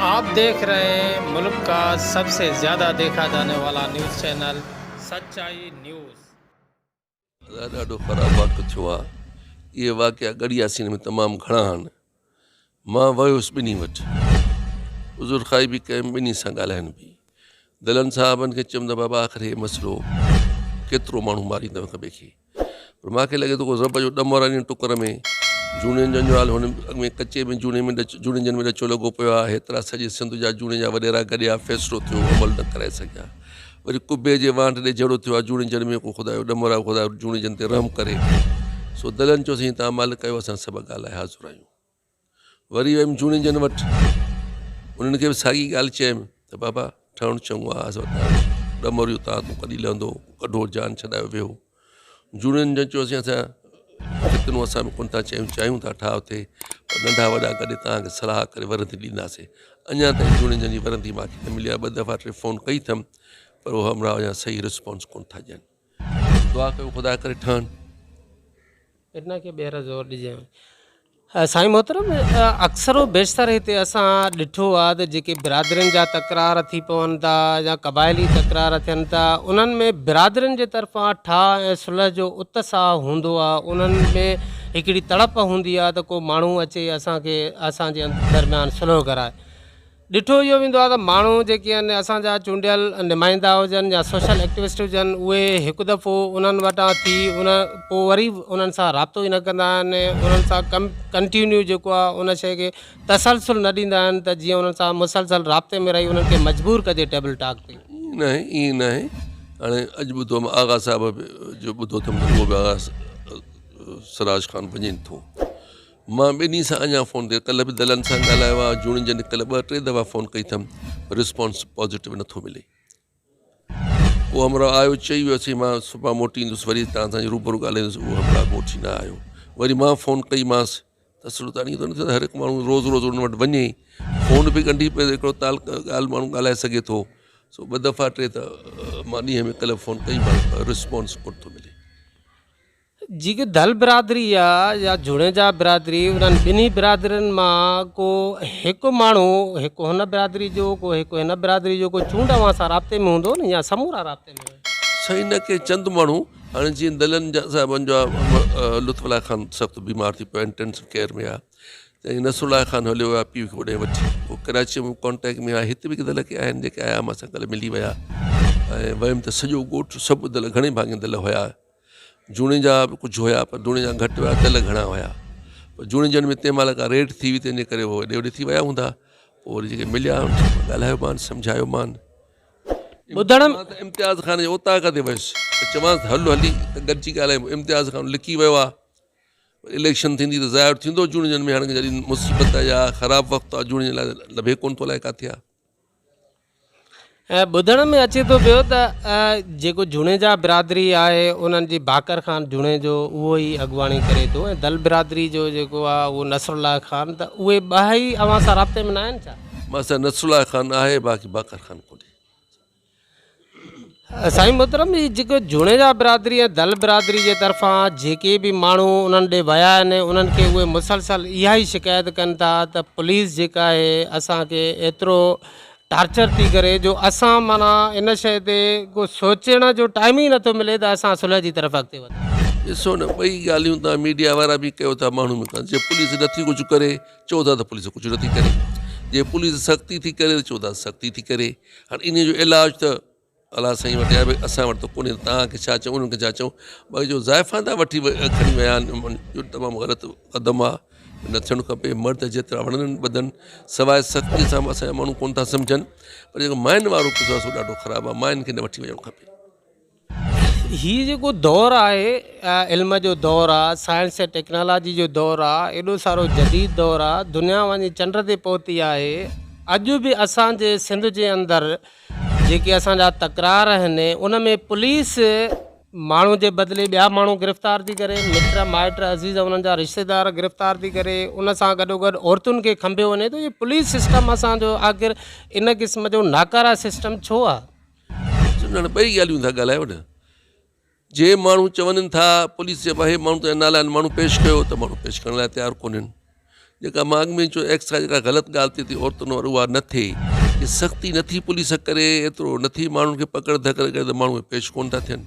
आप देख रहे हैं मुल्क का सबसे ज़्यादा देखा जाने वाला न्यूज़ चैनल सच्चाई न्यूज़। ॾाढो ख़राबु वाक़ियो थियो आहे। इहे वाक़िया गड़ियासीन में तमामु घणा आहिनि। मां वियुसि ॿिन्ही वटि, उज़ुर ख़ाई बि कयमि, ॿिन्ही सां ॻाल्हाइनि बि। दलनि साहिबनि खे चयुमि त बाबा आख़िर इहे मसइलो केतिरो माण्हू मारींदव हिक ॿिए खे, पर मूंखे लॻे थो को रब जो ॾम वारनि टुकर में जूने जन जो हाल हुन में कचे में जूने जन में ॾचो लॻो पियो आहे। हेतिरा सॼे सिंध जा जूने जा वॾेरा गॾिया, फ़ैसिलो थियो, अमल न कराए सघिया। वरी कुबे जे वांट ॾे जहिड़ो थियो आहे जूने जन में, को ख़ुदा जो ॾम वारा ख़ुदा जूने जन ते रहम करे। सो दलनि चयोसीं तव्हां अमल कयो, असां सभु ॻाल्हाए हाज़ुर आहियूं। वरी वियुमि जूने जन वटि, उन्हनि खे बि साॻी ॻाल्हि चयमि त बाबा ठहणु चङो आहे, ॾम वरियो तव्हां तूं कॾहिं लहंदो, कढो जान छॾायो वियो। जूनियरनि जन चयोसीं असां कितनो असां बि कोन था चाहियूं था ठाह थिए, पर नंढा वॾा गॾु तव्हांखे सलाह करे वरंदी ॾींदासीं। अञा ताईं जूनियरनि जी वरंदी मूंखे न मिली आहे। 2 दफ़ा 3 फ़ोन कई अथमि, पर उहो हमरा अञा सही रिस्पॉन्स कोन था ॾियनि। दुआ कयो ख़ुदा करे ठहनि। इन खे ॿीहर ज़ोर ॾिजे। साईं मोहतरम, अक्सर बेशतर हिते असां ॾिठो आहे त जेके बिरादरियुनि जा तकरार थी पवनि था या क़बाइली तकरार थियनि था, उन्हनि में बिरादरियुनि जे तरफ़ां ठाह ऐं सुलह जो उत्साह हूंदो आहे। उन्हनि में हिकिड़ी तड़प हूंदी आहे त को माण्हू अचे असांजे दरमियान सुलह कराए। ॾिठो इहो वेंदो आहे त माण्हू जेके आहिनि असांजा चूंडियल नुमाइंदा हुजनि या सोशल एक्टिविस्ट हुजनि, उहे हिकु दफ़ो उन्हनि वटां थी पोइ वरी उन्हनि सां राब्तो ई न कंदा आहिनि, उन्हनि सां कंटिन्यू जेको आहे उन शइ खे तसलसल न ॾींदा आहिनि त जीअं उन्हनि सां मुसलसल राब्ते में रही उन्हनि खे मजबूर कजे टेबल टॉक ते। ईअं न आहे। हाणे अॼु ॿुधो आगा साहिब जो ॿुधो अथमि, उहो बि आगा सिराज ख़ान वञनि थो। मां ॿिन्ही सां अञा फ़ोन ते कल्ह बि दलनि सां ॻाल्हायो आहे, जूनी जन कल्ह 2-3 दफ़ा फ़ोन कई अथमि, रिस्पॉन्स पॉज़िटिव नथो मिले। उहो हमरा आयो, चई वियोसीं मां सुभाणे मोटी ईंदुसि, वरी तव्हां सां रूबरू ॻाल्हाईंदुसि। उहो हमरा मोटी न आयो। वरी मां फ़ोन कईमांसि त सुठो ईअं थो न थियो त हर हिकु माण्हू रोज़ु उन वटि वञे, फ़ोन बि कंढी पए, हिकिड़ो ॻाल्हि माण्हू ॻाल्हाए सघे थो। सो 2 दफ़ा 3 त मां ॾींहं में कल्ह फ़ोन कईमांसि, रिस्पॉन्स कोन थो मिले। जेके दल बिरादरी आहे या जुड़ेजा बिरादरी, उन्हनि ॿिन्ही बिरादरियुनि मां को हिकु माण्हू, हिकु हुन बिरादरी जो, को हिकु हिन बिरादरी जो, को चूंड सां राब्ते में हूंदो न, या समूरा राब्ते में? सही न के चंद माण्हू। हाणे जीअं दलनि जा साहिबनि जो लुत्फ़ुल्लाह ख़ान सख़्तु बीमार थी पियो, इंटेंसिव केयर में आहे, त नसरुल्लाह ख़ान हलियो आहे पीउ खे होॾे वठी। उहो कराची में कॉन्टेक्ट में आहे। हिते बि दल के आहिनि जेके आया मां सां कल्ह मिली विया, ऐं वियुमि त सॼो ॻोठु सभु दल, घणे भाङे दल हुया। जूणे जा बि कुझु हुया, पर जूणे जा घटि हुया, दल घणा हुया। पर जूणे जन में तंहिं महिल का रेड थी हुई, तंहिंजे करे उहो हेॾे होॾे थी विया हूंदा। पोइ वरी जेके मिलिया ॻाल्हायो मान, सम्झायो मान। ॿुधण त इम्तियाज़ ख़ान जे उतां ते वियुसि त चवांसि हली त गॾिजी ॻाल्हायूं। इम्तियाज़ ख़ान लिकी वियो आहे। इलेक्शन थींदी त ज़ाहिर थींदो जूणे जन में। हाणे जॾहिं मुसीबत या ख़राबु वक़्तु आहे जूणे जन लाइ, लभे कोन थो अलाए किथे आहे। ऐं ॿुधण में अचे थो पियो त जेको जुड़ेजा बिरादरी आहे, उन्हनि जी बाकर ख़ान जुड़े जो उहो ई अॻुवाणी करे थो, ऐं दल बिरादरी जो जेको आहे उहो नसरुल्लाह ख़ान, त उहे ॿई अव्हां सां राब्ते में न आहिनि छा? मां सां नसरुल्लाह ख़ान आहे, बाक़ी बाकर ख़ान कोन्हे। साईं मोहतरम, जेको जुड़ेजा बिरादरी ऐं दल बिरादरी जे तरफ़ां जेके बि माण्हू उन्हनि ॾे विया आहिनि, उन्हनि खे उहे मुसलसल इहा ई शिकायत कनि था त पुलिस जेका आहे असांखे एतिरो टार्चर थी करे, जो असां माना इन शइ ते को सोचण जो टाइम ई नथो मिले त असां सुलह जी तरफ़ अॻिते वधूं। ॾिसो न, ॿई ॻाल्हियूं तव्हां मीडिया वारा बि कयो था, माण्हू बि कनि। जे पुलिस नथी कुझु करे, चओ था त पुलिस कुझु नथी करे। जे पुलिस सख़्ती थी करे त चओ था सख़्ती थी करे। हाणे इन जो इलाजु त अलाह साईं वटि आहे, भई असां वटि त कोन्हे। तव्हांखे छा चऊं, उन्हनि खे छा चऊं। भई जो ज़ाइफ़ां था वठी खणी विया आहिनि, इहो तमामु ग़लति क़दम आहे, न थियणु खपे। मर्द जेतिरा वणनि ॿधनि, सवाइ सख़्तीअ सां असांजा माण्हू कोन था सम्झनि। पर जेको माइनि वारो क़िसो आहे, सो ॾाढो ख़राबु आहे। माइनि खे न वठी वञणु खपे। हीउ जेको दौरु आहे, इल्म जो दौरु आहे, साइंस ऐं टेक्नोलॉजी जो दौरु आहे, एॾो सारो जदीद दौरु आहे, दुनिया वञी चंड ते पहुती आहे। अॼु बि असांजे सिंध जे अंदरि जेके असांजा तकरार आहिनि, उन में पुलिस माण्हू जे बदिले ॿिया माण्हू गिरफ़्तार थी करे, मिट माइट अज़ीज़ उन्हनि जा रिश्तेदार गिरफ़्तार थी करे, उन सां गॾोगॾु औरतुनि खे खंभियो वञे थो। इहो पुलिस सिस्टम असांजो आख़िर इन क़िस्म जो नाकारा सिस्टम छो आहे? ॿई ॻाल्हियूं था ॻाल्हायो न। जे माण्हू चवनि था पुलिस जे ॿाहिरि माण्हू त नाला आहिनि, माण्हू पेश कयो त माण्हू पेश करण लाइ तयारु कोन्हनि। जेका मांग में जो एक्स्ट्रा जेका ग़लति ॻाल्हि थिए थी औरतुनि वारी उहा न थिए, ये सख़्ती नथी पुलिस करे, एतिरो नथी माण्हुनि खे पकड़ धकड़ करे त माण्हू पेश कोन था थियनि।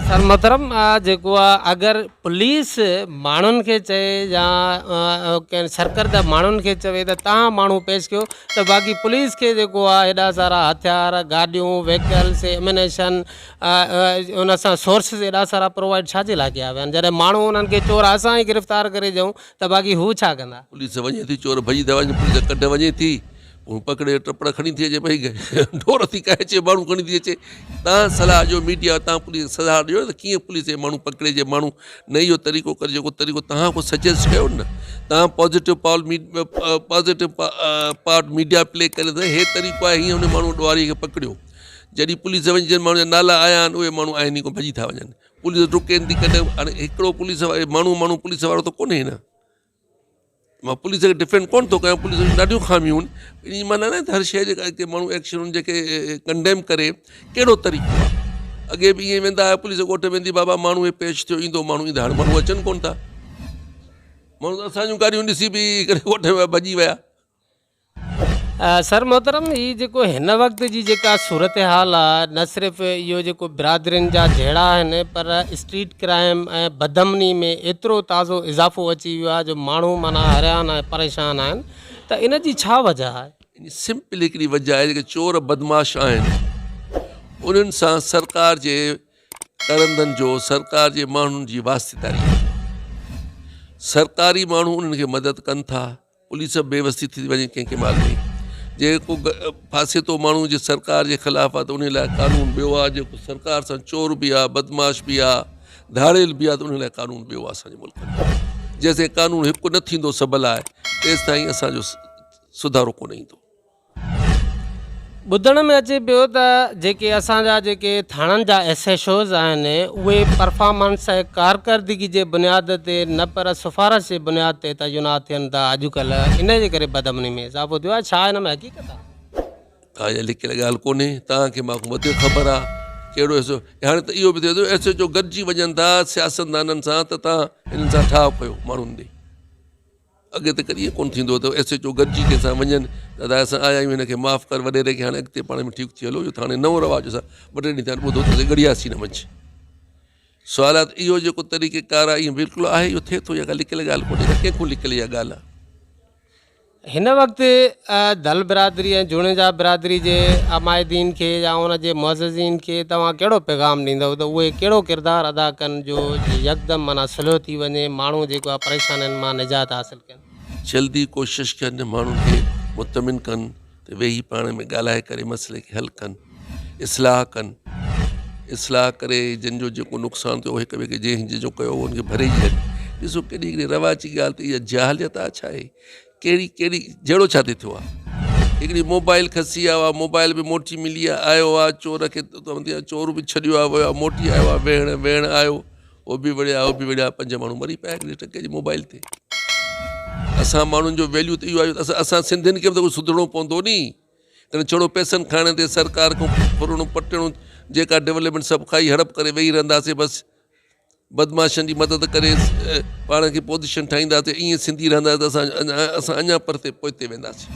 सर मोहतरम जेको आहे अगरि पुलिस माण्हुनि खे चए या कंहिं सरकर्द माण्हुनि खे चवे त तव्हां माण्हू पेश कयो, त बाक़ी पुलिस खे जेको आहे हेॾा सारा हथियार, गाॾियूं, व्हीकल्स, एमिनेशन, उन सां सोर्सिस हेॾा सारा प्रोवाइड छाजे लाइ कया विया आहिनि? जॾहिं माण्हू उन्हनि खे चोर असां ई गिरफ़्तार करे ॾियूं त बाक़ी हू छा कंदा? पुलिस वञे थी, चोर भॼी था वञनि, पुलिस कढ वञे थी, पकड़े टपड़ खणी थी अचे, भई ढोर थी करे अचे, माण्हू खणी थी अचे। तव्हां सलाह ॾियो, मीडिया तव्हां पुलिस सलाह ॾियो त कीअं पुलिस माण्हू पकड़े, माण्हू न इहो तरीक़ो करे, जेको तरीक़ो तव्हां को सजेस्ट कयो न, तव्हां पॉज़िटिव पार्ट मीडिया प्ले करे त हे तरीक़ो आहे, हीअं हुन माण्हू ॾुआरीअ खे पकड़ियो। जॾहिं पुलिस वञी जिन माण्हू जा नाला आया आहिनि उहे माण्हू आहिनि ई कोन, भॼी था वञनि, पुलिस रुकेनि थी कॾहिं। हाणे हिकिड़ो पुलिस माण्हू पुलिस वारो त कोन्हे न, मां पुलिस खे डिफेंड कोन थो कयां, पुलिस जूं ॾाढियूं खामियूं आहिनि। इन माना न हर शइ जेका माण्हू एक्शन जेके कंडेम करे, कहिड़ो तरीक़ो आहे? अॻे बि ईअं वेंदा हुआ, पुलिस ॻोठ वेंदी, बाबा माण्हू हे पेश थियो, ईंदो माण्हू ईंदा, हाणे माण्हू अचनि कोन था, माण्हू असांजूं गाॾियूं ॾिसी बि करे ॻोठ में भॼी विया। सर मोहतरम, ही जेको हिन वक़्त जी जेका सूरत हाल आहे, न सिर्फ़ु इहो जेको बिरादरियुनि जा जहिड़ा आहिनि, पर स्ट्रीट क्राइम ऐं बदअमनी में एतिरो ताज़ो इज़ाफ़ो अची वियो आहे जो माण्हू माना हैरान ऐं परेशान आहिनि, त इन जी छा वजह आहे? इन सिंपल हिकिड़ी वजह आहे, जेके चोर बदमाश आहिनि उन्हनि सां सरकार जे करंदनि जो, सरकार जे माण्हुनि जी वास्तेदारी आहे। सरकारी माण्हू उन्हनि खे मदद कनि था, पुलिस बेवसी थी वञे कंहिं महिल में, जेको फासे थो माण्हू जे सरकार जे ख़िलाफ़ु आहे त उन लाइ कानून ॿियो आहे, जेको सरकार सां चोर बि आहे, बदमाश बि आहे, धाड़ेल बि आहे, त उन लाइ कानून ॿियो आहे असांजे मुल्क में। जेसिताईं कानून हिकु न थींदो सभ लाइ, तेसिताईं असांजो सुधारो कोन ईंदो। ॿुधण में अचे पियो त जेके असांजा जेके थाणनि जा SHOs आहिनि, उहे परफॉर्मेंस ऐं कारकर्दगी जे बुनियाद ते न पर सिफ़ारिश जे बुनियाद ते तैनात थियनि था अॼुकल्ह, इन जे करे बदअमनी में इज़ाफ़ो थियो आहे। छा हिन में हक़ीक़त आहे? हा, इहा लिकियल ॻाल्हि कोन्हे, तव्हांखे मां वधीक ख़बर आहे कहिड़ो हाणे त इहो बि थिए थो SHO गॾिजी वञनि था सियासतदाननि सां, त तव्हां हिननि सां ठाह कयो माण्हुनि ॾे। अॻे त कॾहिं कोन थींदो त SHO गॾिजी कंहिंसां वञनि, दादा असां आया आहियूं, हिनखे माफ़ु कर, वॾेरे खे, हाणे अॻिते पाण में ठीकु थी हलो, इहो त हाणे नओं रवाजु असां ॿ टे ॾींहं थिया ॿुधो त गड़ियासीं न मंझि। सुवालात इहो जेको तरीक़ेकार आहे, इहो बिल्कुलु आहे, इहो थिए थो, इहा लिकियल ॻाल्हि कोन्हे, कंहिंखो लिकियल इहा ॻाल्हि आहे। हिन वक़्तु दल बिरादरी ऐं जुणेजा बिरादरी जे अमायदीन खे या उन जे मुअज़्ज़िज़ीन खे तव्हां कहिड़ो पैगाम ॾींदव त उहे कहिड़ो किरदारु अदा कनि जो यकदमि माना सुलह थी वञे, माण्हू जेको आहे परेशानियुनि मां निजात हासिलु कनि? जल्दी कोशिशि कनि माण्हुनि खे मुतमिन कनि त वेही पाण में ॻाल्हाए करे मसइले खे हल कनि, इस्लाह कनि, इस्लाह करे जंहिंजो जेको नुक़सानु थियो हिक ॿिए खे जंहिंजो कयो हुनखे भरे ॾियनि। ॾिसो केॾी केॾी रवाजी ॻाल्हि त इहा जाहलियत आहे, छा आहे, कहिड़ी जहिड़ो छा थी थियो आहे। हिकिड़ी मोबाइल खसी आयो आहे, मोबाइल बि मोटी मिली आहे, आयो आहे चोर खे, चोर बि छॾियो आहे, वियो आहे, मोटी आयो आहे, वेहण आयो, उहो बि वड़िया, उहो बि वड़िया, 5 माण्हू मरी पिया हिकिड़े टके जी मोबाइल ते। असां माण्हुनि जो वैल्यू त इहो आहे, असां सिंधियुनि खे बि त कुझु सुधरणो पवंदो नी, करे छड़ो पैसनि खाइण ते सरकार खां फुरणो पटणो, जेका डेवलपमेंट सभु खाई हड़प करे वेही रहंदासीं, बसि बदमाशनि जी मदद करे पाण खे पोज़ीशन ठाहींदासीं, ईअं सिंधी रहंदासीं त असां अञा परते पोइते वेंदासीं।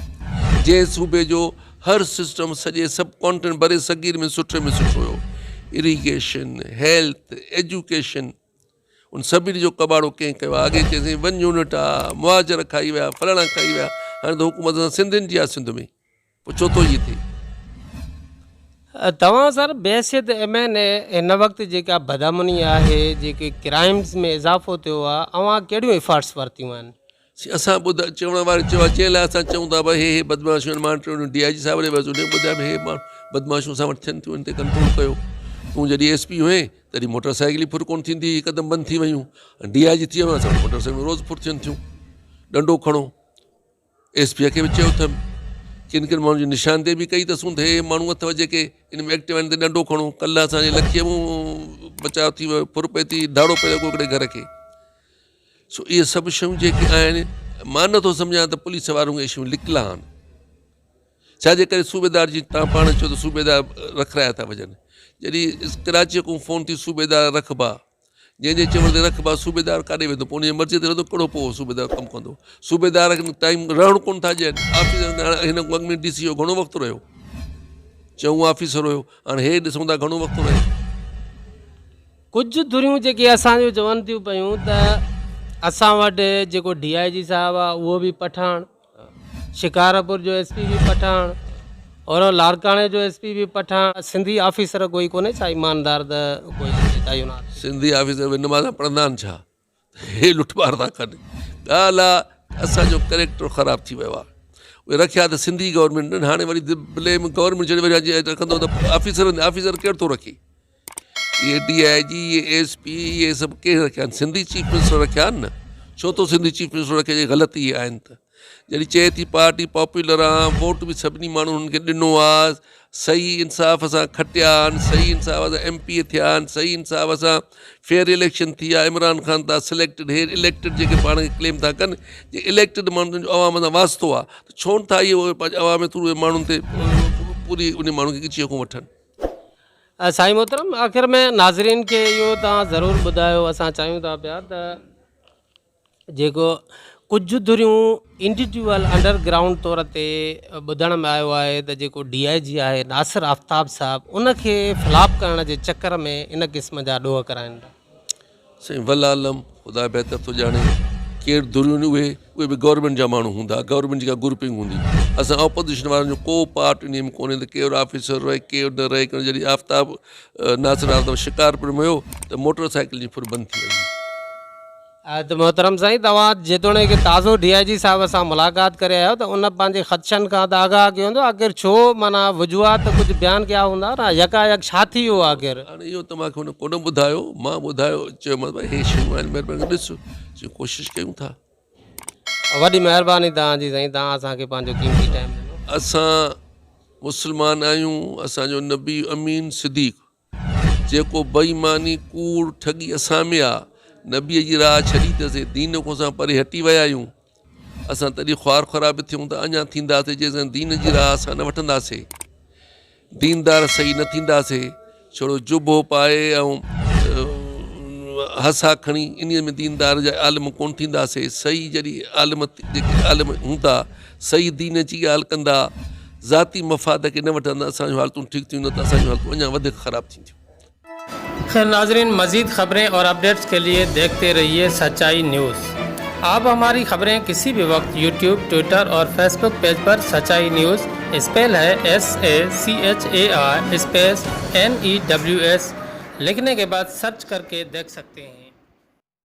जंहिं सूबे जो हर सिस्टम सॼे सब कॉन्टिनेंट बरे सगीर में सुठे में सुठो हुयो, इरीगेशन, हेल्थ, एजुकेशन, उन सभिनी जो कबाड़ो कंहिं कयो आहे। अॻे चइसीं 1 यूनिट आहे, मुआजर खाई विया, फलाणा खाई विया, हाणे त हुकूमत सां सिंधियुनि जी आहे सिंध में, पोइ छो थो इहे थिए? तव्हां सर बहसियत MNA हिन वक़्तु जेका बदअमनी आहे, जेके क्राइम्स में इज़ाफ़ो थियो आहे, अवां कहिड़ियूं एफर्ट्स वरितियूं आहिनि? असां चवण वारे चयो आहे, जंहिं लाइ असां चऊं था भई हे बदमाशियूं मां DIG साहिब ॾे वियुसि, उन ॿुधायो हे मां बदमाशियूं सां वटि थियनि थियूं, हिन ते कंट्रोल कयो। तूं जॾहिं SP हुए तॾहिं मोटरसाइकिल फुर कोन थींदी, हिकदमि बंदि थी वियूं, DIG थी वियो असां मोटरसाइकिल रोज़ु फुर थियनि थियूं। डंडो खणो, SP खे बि चयो अथमि, किन किन माण्हुनि जी निशानदेही बि कई अथसूं त हे माण्हू अथव जेके इन में एक्टिव आहिनि त डंडो खणो। कल्ह असांजे लखीअ मूं बचाव थी वियो, फुर पए थी, धाड़ो पए लॻो हिकिड़े घर खे। सो इहे सभु शयूं जेके आहिनि, मां नथो सम्झां त पुलिस वारनि खे शयूं लिकला आहिनि, छाजे करे सूबेदार जी तव्हां पाण चयो त सूबेदार रखराया था वञनि। जॾहिं कराचीअ खां फ़ोन थी सूबेदार रखबा, जंहिंजे चवण ते रख बा सूबेदार काॾे वेंदो पोइ उनजी मर्ज़ी ते रहंदो कहिड़ो पोइ सूबेदार कमु कंदो सूबेदार खे टाइम रहणु कोन था ॾियनि ऑफिसर हिन वक़्त में DC जो घणो वक़्तु रहियो चङो ऑफिसर हुयो हाणे हे ॾिसूं था घणो वक़्तु रहे कुझु धुरियूं जेके असांजो चवनि थियूं पियूं त असां वटि जेको DIG साहिबु आहे उहो बि पठान शिकारपुर जो SP बि पठान और लारकाणे जो SP बि पठान सिंधी ऑफिसर कोई कोन्हे छा ईमानदार त कोई तइनात सिंधी ऑफिसर नमाज़ पढ़ंदा आहिनि छा हे लुटमार था कनि ॻाल्हि आहे असांजो कैरेक्टर ख़राबु थी वियो आहे उहे रखिया त सिंधी गवर्नमेंट आहिनि हाणे वरी ब्लेम गवर्नमेंट जॾहिं वरी रखंदो त ऑफिसर केरु थो रखे इहे DIG इहे SP इहे सभु केरु रखिया आहिनि सिंधी चीफ मिनिस्टर रखिया आहिनि न छो थो सिंधी चीफ मिनिस्टर रखे जे ग़लति इहे आहिनि त जॾहिं चए थी पार्टी पॉपुलर आहे वोट बि सभिनी माण्हुनि खे ॾिनो आहे सही इंसाफ़ सां खटिया आहिनि सही इंसाफ़ सां MP थिया आहिनि सही इंसाफ़ सां फेयर इलेक्शन थी आहे इमरान ख़ान था सिलेक्टेड हे इलेक्टेड जेके पाण खे क्लेम था कनि जे इलेक्टेड माण्हुनि जो अवाम सां वास्तो आहे त छो न था इहो अवाम थ्रू माण्हुनि ते पूरी उन माण्हू खे ॻिची को वठनि साईं मोहतरम आख़िर में नाज़रीन खे इहो तव्हां ज़रूरु ॿुधायो असां चाहियूं था पिया त जेको कुझु धुरियूं इंडिविजुअल अंडरग्राउंड तौर ते ॿुधण में आयो आहे त जेको DIG आहे नासिर आफ्ताब साहिबु उनखे फ़्लॉप करण जे चकर में इन क़िस्म जा ॾोह कराइनि था साईं वल्ला आलम ख़ुदा बहितर थो ॼाणे केरु धुरियूं उहे बि गवर्नमेंट जा माण्हू हूंदा गवर्नमेंट जी का ग्रुपिंग हूंदी असां ऑपोज़िशन वारनि जो को पार्ट इन में कोन्हे त केरु ऑफिसर रहे केरु न रहे जॾहिं आफ्ताब नासिर आफ्ताब शिकारपुर में हुयो त मोटरसाइकिल जी फुर बंदि थी वई त मोहतरम साईं तव्हां जेतोणीकि ताज़ो DIG साहिब सां मुलाक़ात करे आहियो त उन पंहिंजे ख़दशनि खां त आगाह कयो हूंदो आख़िर छो माना वजूहात त कुझु बयानु कया हूंदा न यकायक छा थी वियो आख़िर हाणे इहो तव्हांखे हुन कोन ॿुधायो मां ॿुधायो चयोमांसि भई हे शयूं आहिनि महिरबानी ॾिस कोशिशि कयूं था वॾी महिरबानी तव्हांजी साईं तव्हां असांखे पंहिंजो क़ीमती टाइम ॾिनो असां मुस्लमान आहियूं असांजो नबी अमीन सिद्दीक़ जेको बेईमानी कूड़ ठगी असां में आहे नबीअ जी राह छॾी अथसीं दीन खां असां परे हटी विया आहियूं असां तॾहिं ख़्वार ख़राब थियूं त अञा थींदासीं जेसिताईं दीन जी राह असां न वठंदासीं दीनदार सही न थींदासीं छो जुबो पाए ऐं हसा खणी इन में दीनदार जा आलिम कोन थींदासीं सही जॾहिं आलिम जेके आलिम हूंदा सही दीन जी ॻाल्हि कंदा ज़ाती मफ़ाद खे न वठंदा असांजूं हालतूं ठीकु थींदियूं न त असांजूं हालतूं अञा वधीक ख़राबु थींदियूं खैर नाजरीन मज़ीद खबरें और अपडेट्स के लिए देखते रहिए सच्चाई न्यूज़ आप हमारी खबरें किसी भी वक्त YouTube, ट्विटर और फेसबुक पेज पर सच्चाई न्यूज़ स्पेल है SACHAI स्पेस NEWS लिखने के बाद सर्च करके देख सकते हैं।